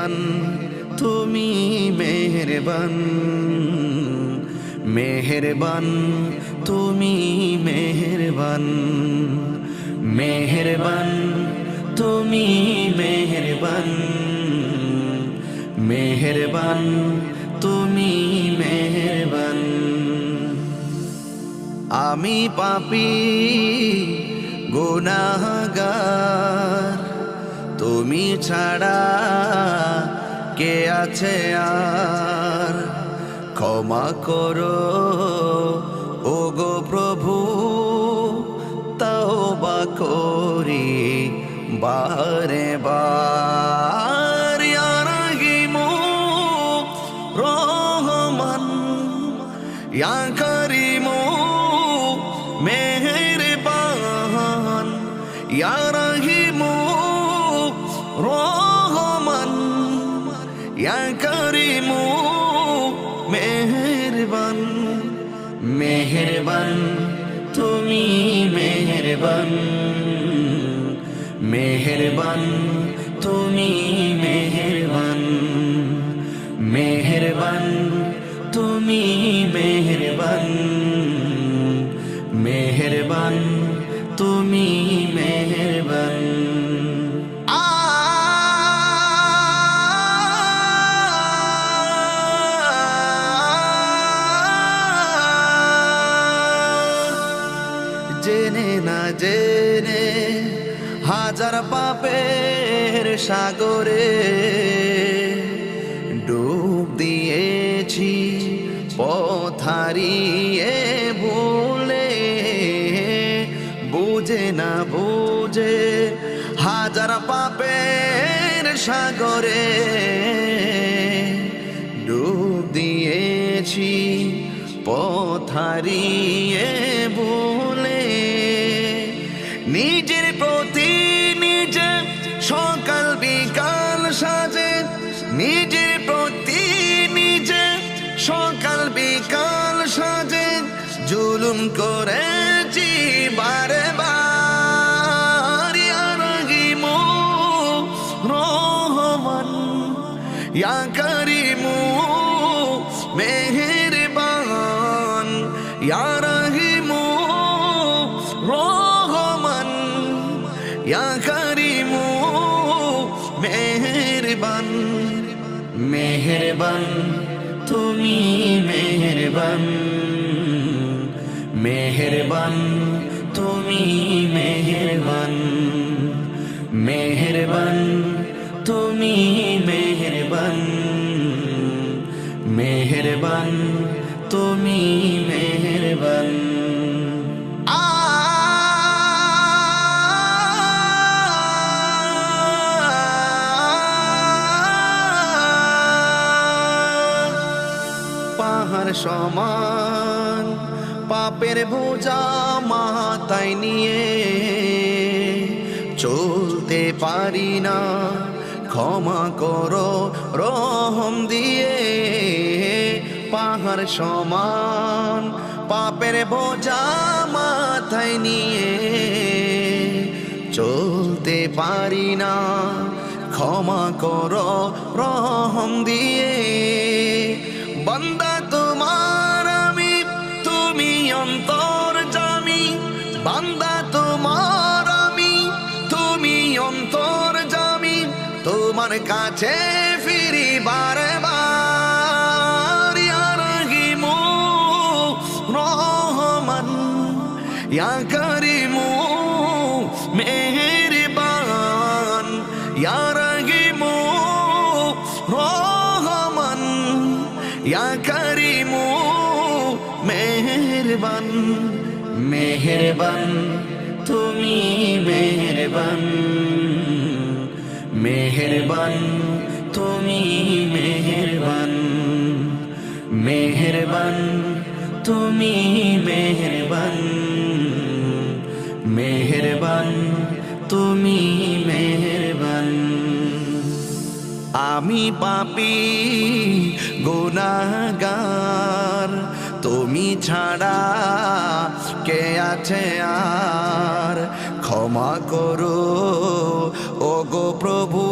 মেহেরবান, তুমি মেহেরবান, মেহেরবান, তুমি মেহেরবান, মেহেরবান, তুমি মেহেরবান, মেহেরবান, তুমি মেহেরবান। আমি পাপী গুনাহগার, তুমি ছাড়া কে আছে আর? ক্ষমা করো ওগো প্রভু, তওবা করি বারে বার। ইয়া রাহিমু রহমান, ইয়া করিমু মেহেরবান, ইয়া রাহিমু রহমান, ইয়া করিমু মেহেরবান, মেহেরবান, তুমি মেহেরবান, মেহেরবান, তুমি মেহেরবান, মেহেরবান, তুমি মেহেরবান, মেহেরবান, তুমি মেহেরবান। জেনে না জেনে হাজার পাপের সাগরে ডুব দিয়েছি, পথ হারিয়ে ভুলে। বুঝে না বুঝে হাজার পাপের সাগরে ডুব দিয়েছি, পথ হারিয়ে ভুলে। নিজের প্রতি নিজে সকাল বিকাল সাজে, নিজের প্রতি নিজে সকাল বিকাল সাজে জুলুম করেছি বারে বার। ইয়া রাহিমু রহমান, ইয়া করিমু মেহেরবান, ইয়া রাহিমু রহমান, ইয়া করিমু মেহেরবান, মেহেরবান, তুমি মেহেরবান, মেহেরবান, তুমি মেহেরবান, মেহেরবান, তুমি মেহেরবান, মেহেরবান, তুমি মেহেরবান। পাহাড় সমান পাপের বোঝা মাথায় নিয়ে চলতে পারি না, ক্ষমা করো রহম দিয়ে। পাহাড় সমান পাপের বোঝা মাথায় নিয়ে চলতে পারি না, ক্ষমা করো রহম দিয়ে। বান্দা তোমার আমি, তুমি অন্তর্যামী, বান্দা তোমার আমি, তুমি অন্তর্যামী। তোমার কাছে ফিরি বারে বার। ইয়া রাহিমু রহমান, ইয়া করিমু মেহেরবান, ইয়া রাহিমু রহমান, ইয়া করিমু মেহেরবান, মেহেরবান, তুমি মেহেরবান, মেহেরবান, তুমি মেহেরবান, মেহেরবান, তুমি মেহেরবান, মেহেরবান, তুমি মেহেরবান। আমি পাপী গুনাহগার, তুমি ছাড়া কে আছে আর? ক্ষমা করো ওগো প্রভু,